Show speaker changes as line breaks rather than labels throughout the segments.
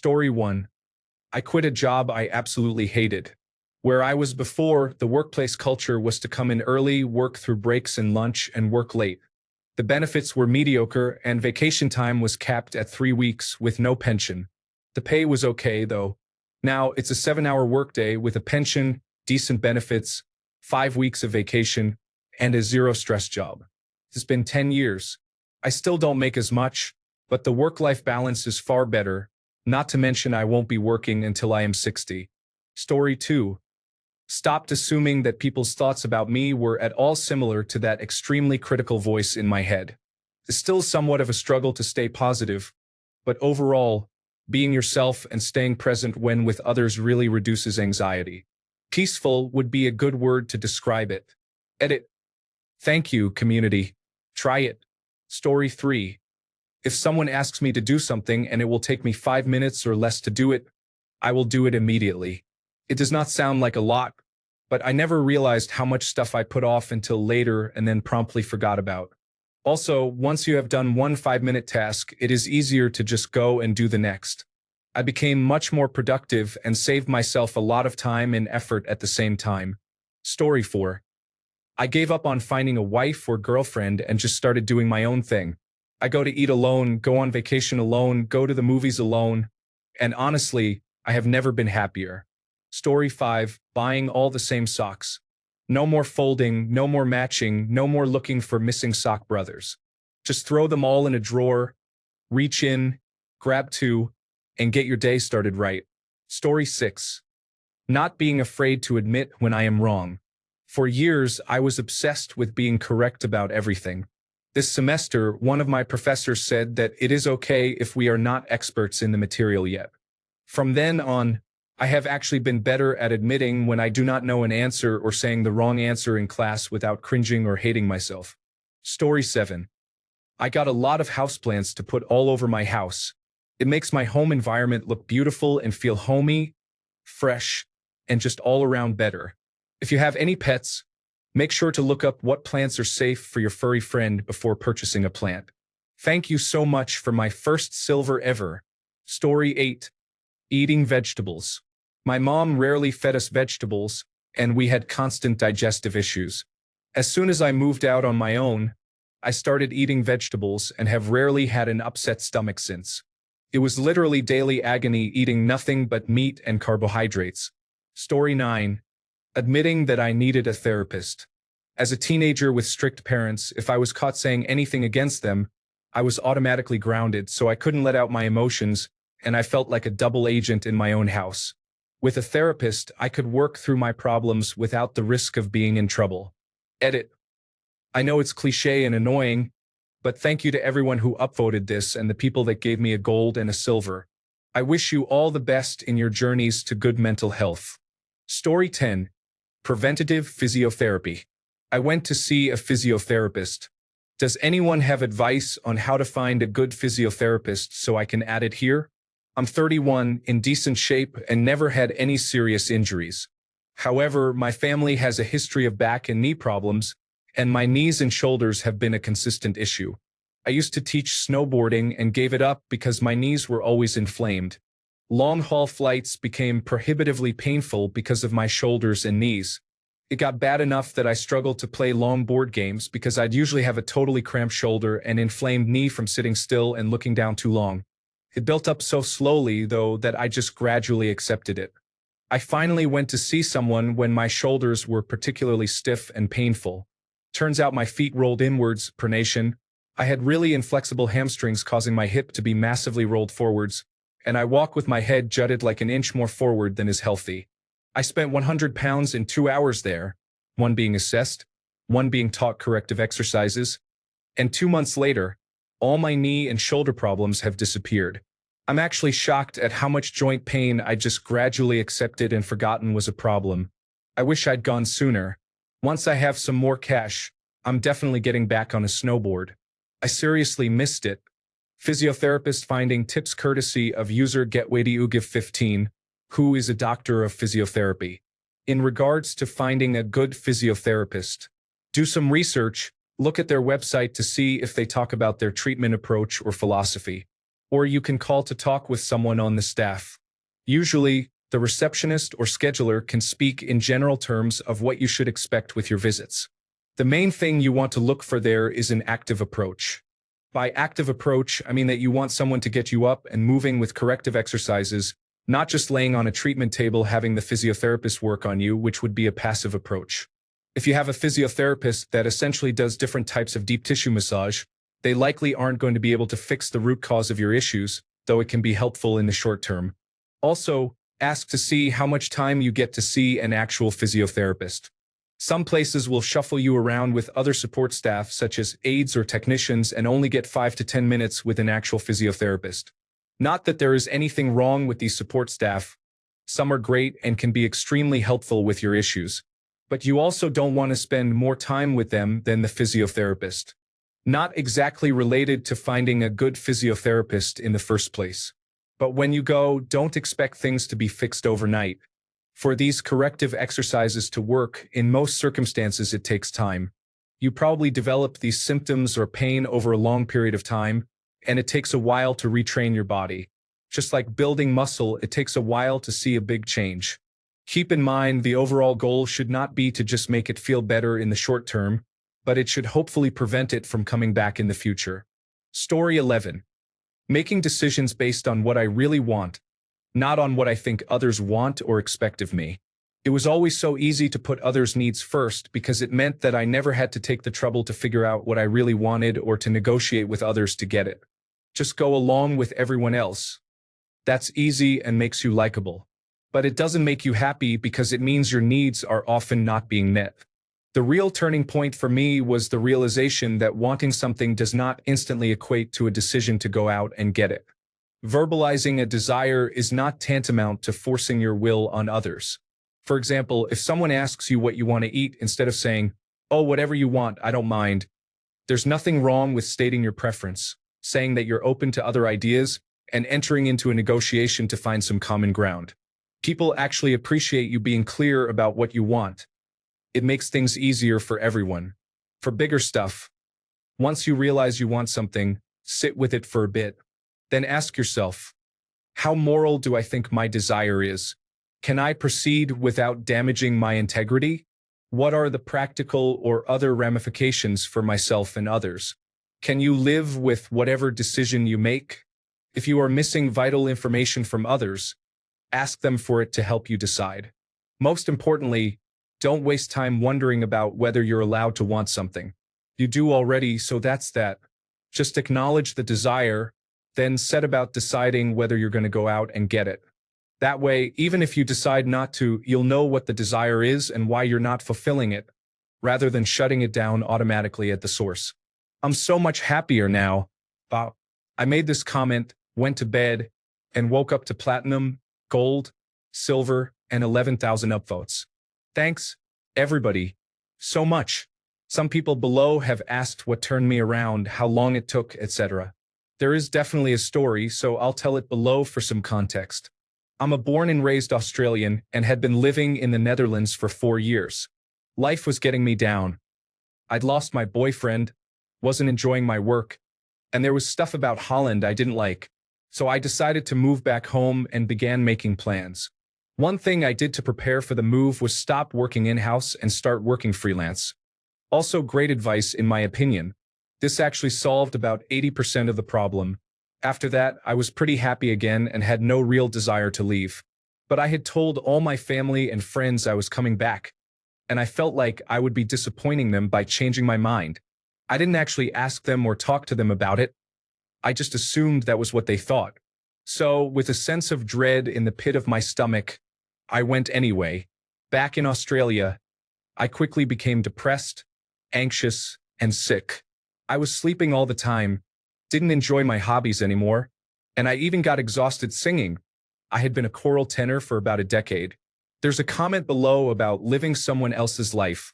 Story 1. I quit a job I absolutely hated. Where I was before, the workplace culture was to come in early, work through breaks and lunch, and work late. The benefits were mediocre, and vacation time was capped at 3 weeks with no pension. The pay was okay, though. Now it's a 7-hour workday with a pension, decent benefits, 5 weeks of vacation, and a zero-stress job. It's been 10 years. I still don't make as much, but the work-life balance is far better, not to mention I won't be working until I am 60. Story 2. Stopped assuming that people's thoughts about me were at all similar to that extremely critical voice in my head. It's still somewhat of a struggle to stay positive, but overall, being yourself and staying present when with others really reduces anxiety. Peaceful would be a good word to describe it. Edit. Thank you, community. Try it. Story 3. If someone asks me to do something and it will take me 5 minutes or less to do it, I will do it immediately. It does not sound like a lot, but I never realized how much stuff I put off until later and then promptly forgot about. Also, once you have done one 5-minute task, it is easier to just go and do the next. I became much more productive and saved myself a lot of time and effort at the same time. Story 4. I gave up on finding a wife or girlfriend and just started doing my own thing. I go to eat alone, go on vacation alone, go to the movies alone, and honestly, I have never been happier. Story 5. Buying all the same socks. No more folding, no more matching, no more looking for missing sock brothers. Just throw them all in a drawer, reach in, grab 2, and get your day started right. Story 6. Not being afraid to admit when I am wrong. For years, I was obsessed with being correct about everything. This semester, one of my professors said that it is okay if we are not experts in the material yet. From then on, I have actually been better at admitting when I do not know an answer or saying the wrong answer in class without cringing or hating myself. Story 7. I got a lot of houseplants to put all over my house. It makes my home environment look beautiful and feel homey, fresh, and just all around better. If you have any pets, make sure to look up what plants are safe for your furry friend before purchasing a plant. Thank you so much for my first silver ever. Story 8. Eating vegetables. My mom rarely fed us vegetables, and we had constant digestive issues. As soon as I moved out on my own, I started eating vegetables and have rarely had an upset stomach since. It was literally daily agony eating nothing but meat and carbohydrates. Story 9. Admitting that I needed a therapist. As a teenager with strict parents, if I was caught saying anything against them, I was automatically grounded, so I couldn't let out my emotions, and I felt like a double agent in my own house. With a therapist, I could work through my problems without the risk of being in trouble. Edit. I know it's cliché and annoying, but thank you to everyone who upvoted this and the people that gave me a gold and a silver. I wish you all the best in your journeys to good mental health. Story 10. Preventative physiotherapy. I went to see a physiotherapist. Does anyone have advice on how to find a good physiotherapist so I can add it here? I'm 31, in decent shape, and never had any serious injuries. However, my family has a history of back and knee problems, and my knees and shoulders have been a consistent issue. I used to teach snowboarding and gave it up because my knees were always inflamed. Long-haul flights became prohibitively painful because of my shoulders and knees. It got bad enough that I struggled to play long board games because I'd usually have a totally cramped shoulder and inflamed knee from sitting still and looking down too long. It built up so slowly, though, that I just gradually accepted it. I finally went to see someone when my shoulders were particularly stiff and painful. Turns out my feet rolled inwards, pronation. I had really inflexible hamstrings causing my hip to be massively rolled forwards, and I walk with my head jutted like an inch more forward than is healthy. I spent 100 pounds in 2 hours there, one being assessed, one being taught corrective exercises, and 2 months later, all my knee and shoulder problems have disappeared. I'm actually shocked at how much joint pain I just gradually accepted and forgotten was a problem. I wish I'd gone sooner. Once I have some more cash, I'm definitely getting back on a snowboard. I seriously missed it. Physiotherapist finding tips courtesy of user GetWayToUgive15, who is a doctor of physiotherapy. In regards to finding a good physiotherapist, do some research, look at their website to see if they talk about their treatment approach or philosophy. or you can call to talk with someone on the staff. Usually, the receptionist or scheduler can speak in general terms of what you should expect with your visits. The main thing you want to look for there is an active approach. By active approach, I mean that you want someone to get you up and moving with corrective exercises, not just laying on a treatment table having the physiotherapist work on you, which would be a passive approach. If you have a physiotherapist that essentially does different types of deep tissue massage, they likely aren't going to be able to fix the root cause of your issues, though it can be helpful in the short term. Also, ask to see how much time you get to see an actual physiotherapist. Some places will shuffle you around with other support staff such as aides or technicians and only get 5 to 10 minutes with an actual physiotherapist. Not that there is anything wrong with these support staff. Some are great and can be extremely helpful with your issues. But you also don't want to spend more time with them than the physiotherapist. Not exactly related to finding a good physiotherapist in the first place. But when you go, don't expect things to be fixed overnight. For these corrective exercises to work, in most circumstances it takes time. You probably develop these symptoms or pain over a long period of time, and it takes a while to retrain your body. Just like building muscle, it takes a while to see a big change. Keep in mind, the overall goal should not be to just make it feel better in the short term, but it should hopefully prevent it from coming back in the future. Story 11. Making decisions based on what I really want, not on what I think others want or expect of me. It was always so easy to put others' needs first because it meant that I never had to take the trouble to figure out what I really wanted or to negotiate with others to get it. Just go along with everyone else. That's easy and makes you likable. But it doesn't make you happy because it means your needs are often not being met. The real turning point for me was the realization that wanting something does not instantly equate to a decision to go out and get it. Verbalizing a desire is not tantamount to forcing your will on others. For example, if someone asks you what you want to eat instead of saying, "Oh, whatever you want, I don't mind," there's nothing wrong with stating your preference, saying that you're open to other ideas, and entering into a negotiation to find some common ground. People actually appreciate you being clear about what you want. It makes things easier for everyone. For bigger stuff, once you realize you want something, sit with it for a bit. Then ask yourself, how moral do I think my desire is? Can I proceed without damaging my integrity? What are the practical or other ramifications for myself and others? Can you live with whatever decision you make? If you are missing vital information from others, ask them for it to help you decide. Most importantly, don't waste time wondering about whether you're allowed to want something. You do already, so that's that. Just acknowledge the desire, then set about deciding whether you're going to go out and get it. That way, even if you decide not to, you'll know what the desire is and why you're not fulfilling it, rather than shutting it down automatically at the source. I'm so much happier now. Wow. I made this comment, went to bed, and woke up to platinum, gold, silver, and 11,000 upvotes. Thanks, everybody, so much. Some people below have asked what turned me around, how long it took, etc. There is definitely a story, so I'll tell it below for some context. I'm a born and raised Australian and had been living in the Netherlands for 4 years. Life was getting me down. I'd lost my boyfriend, wasn't enjoying my work, and there was stuff about Holland I didn't like. So I decided to move back home and began making plans. One thing I did to prepare for the move was stop working in-house and start working freelance. Also great advice in my opinion. This actually solved about 80% of the problem. After that, I was pretty happy again and had no real desire to leave. But I had told all my family and friends I was coming back, and I felt like I would be disappointing them by changing my mind. I didn't actually ask them or talk to them about it. I just assumed that was what they thought. So, with a sense of dread in the pit of my stomach, I went anyway. Back in Australia, I quickly became depressed, anxious, and sick. I was sleeping all the time, didn't enjoy my hobbies anymore, and I even got exhausted singing. I had been a choral tenor for about a decade. There's a comment below about living someone else's life.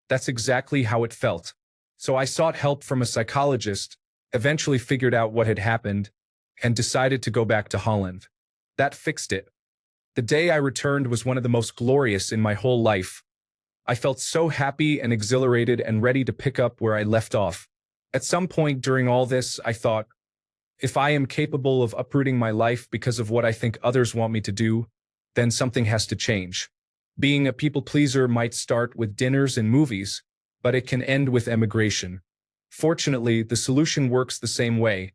That's exactly how it felt. So I sought help from a psychologist, eventually figured out what had happened, and decided to go back to Holland. That fixed it. The day I returned was one of the most glorious in my whole life. I felt so happy and exhilarated and ready to pick up where I left off. At some point during all this, I thought, If I am capable of uprooting my life because of what I think others want me to do, then something has to change. Being a people pleaser might start with dinners and movies, but it can end with emigration. Fortunately, the solution works the same way.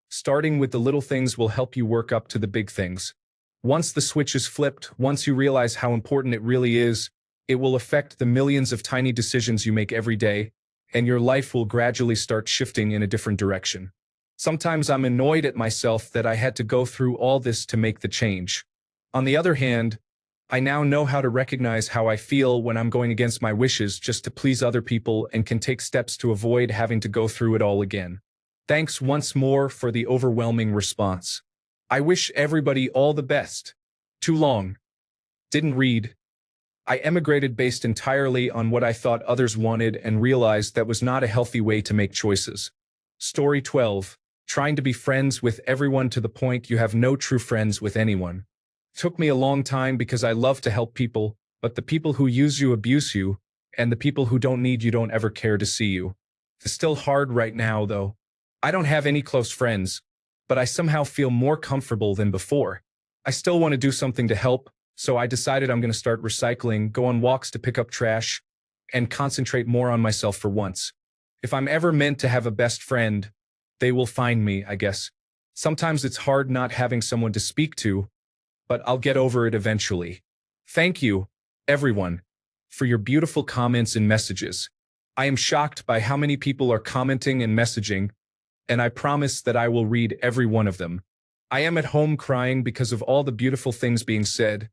Starting with the little things will help you work up to the big things. Once the switch is flipped, once you realize how important it really is, it will affect the millions of tiny decisions you make every day, and your life will gradually start shifting in a different direction. Sometimes I'm annoyed at myself that I had to go through all this to make the change. On the other hand, I now know how to recognize how I feel when I'm going against my wishes just to please other people and can take steps to avoid having to go through it all again. Thanks once more for the overwhelming response. I wish everybody all the best. Too long. Didn't read. I emigrated based entirely on what I thought others wanted and realized that was not a healthy way to make choices. Story 12. Trying to be friends with everyone to the point you have no true friends with anyone. Took me a long time because I love to help people, but the people who use you abuse you, and the people who don't need you don't ever care to see you. It's still hard right now, though. I don't have any close friends, but I somehow feel more comfortable than before. I still want to do something to help, so I decided I'm going to start recycling, go on walks to pick up trash, and concentrate more on myself for once. If I'm ever meant to have a best friend, they will find me, I guess. Sometimes it's hard not having someone to speak to, but I'll get over it eventually. Thank you, everyone, for your beautiful comments and messages. I am shocked by how many people are commenting and messaging, and I promise that I will read every one of them. I am at home crying because of all the beautiful things being said,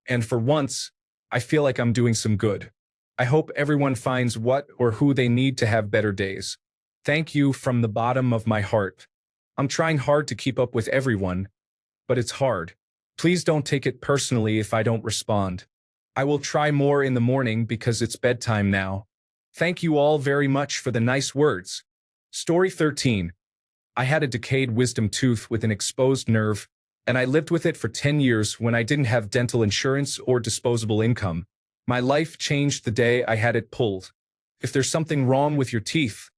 and for once, I feel like I'm doing some good. I hope everyone finds what or who they need to have better days. Thank you from the bottom of my heart. I'm trying hard to keep up with everyone, but it's hard. Please don't take it personally if I don't respond. I will try more in the morning because it's bedtime now. Thank you all very much for the nice words. Story 13. I had a decayed wisdom tooth with an exposed nerve, and I lived with it for 10 years when I didn't have dental insurance or disposable income. My life changed the day I had it pulled. If there's something wrong with your teeth,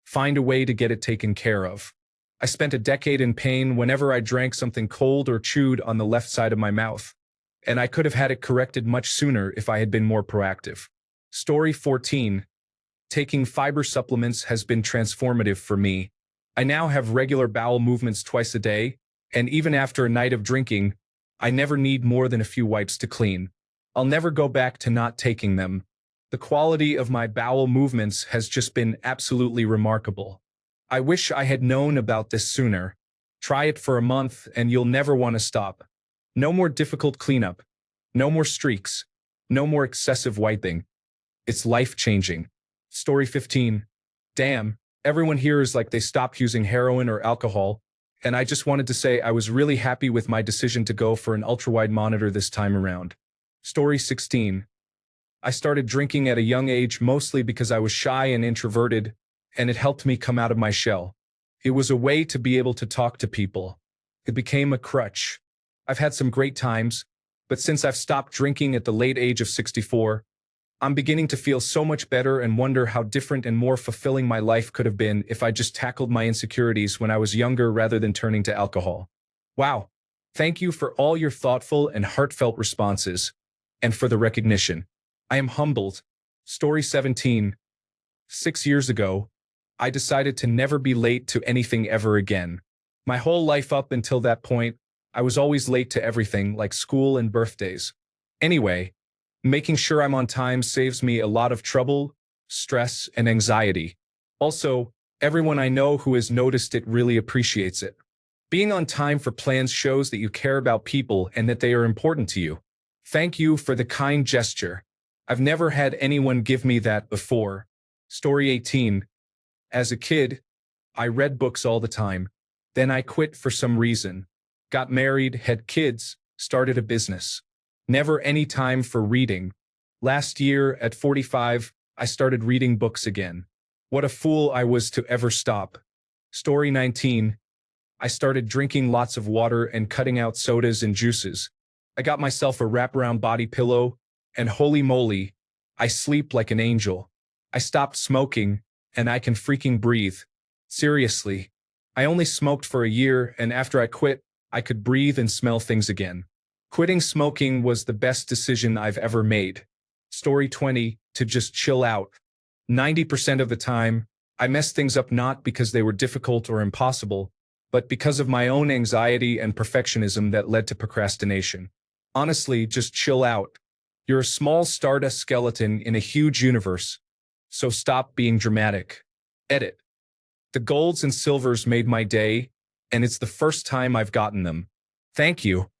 find a way to get it taken care of. I spent a decade in pain whenever I drank something cold or chewed on the left side of my mouth, and I could have had it corrected much sooner if I had been more proactive. Story 14. Taking fiber supplements has been transformative for me. I now have regular bowel movements twice a day, and even after a night of drinking, I never need more than a few wipes to clean. I'll never go back to not taking them. The quality of my bowel movements has just been absolutely remarkable. I wish I had known about this sooner. Try it for a month and you'll never want to stop. No more difficult cleanup. No more streaks. No more excessive wiping. It's life-changing. Story 15. Damn, everyone here is like they stopped using heroin or alcohol, and I just wanted to say I was really happy with my decision to go for an ultra-wide monitor this time around. Story 16. I started drinking at a young age mostly because I was shy and introverted, and it helped me come out of my shell. It was a way to be able to talk to people. It became a crutch. I've had some great times, but since I've stopped drinking at the late age of 64, I'm beginning to feel so much better and wonder how different and more fulfilling my life could have been if I just tackled my insecurities when I was younger rather than turning to alcohol. Wow. Thank you for all your thoughtful and heartfelt responses, and for the recognition. I am humbled. Story 17. 6 years ago, I decided to never be late to anything ever again. My whole life up until that point, I was always late to everything, like school and birthdays. Anyway, making sure I'm on time saves me a lot of trouble, stress, and anxiety. Also, everyone I know who has noticed it really appreciates it. Being on time for plans shows that you care about people and that they are important to you. Thank you for the kind gesture. I've never had anyone give me that before. Story 18. As a kid, I read books all the time. Then I quit for some reason. Got married, had kids, started a business. Never any time for reading. Last year, at 45, I started reading books again. What a fool I was to ever stop. Story 19. I started drinking lots of water and cutting out sodas and juices. I got myself a wraparound body pillow, and holy moly, I sleep like an angel. I stopped smoking, and I can freaking breathe. Seriously. I only smoked for a year, and after I quit, I could breathe and smell things again. Quitting smoking was the best decision I've ever made. Story 20, to just chill out. 90% of the time, I messed things up not because they were difficult or impossible, but because of my own anxiety and perfectionism that led to procrastination. Honestly, just chill out. You're a small stardust skeleton in a huge universe, so stop being dramatic. Edit. The golds and silvers made my day, and it's the first time I've gotten them. Thank you.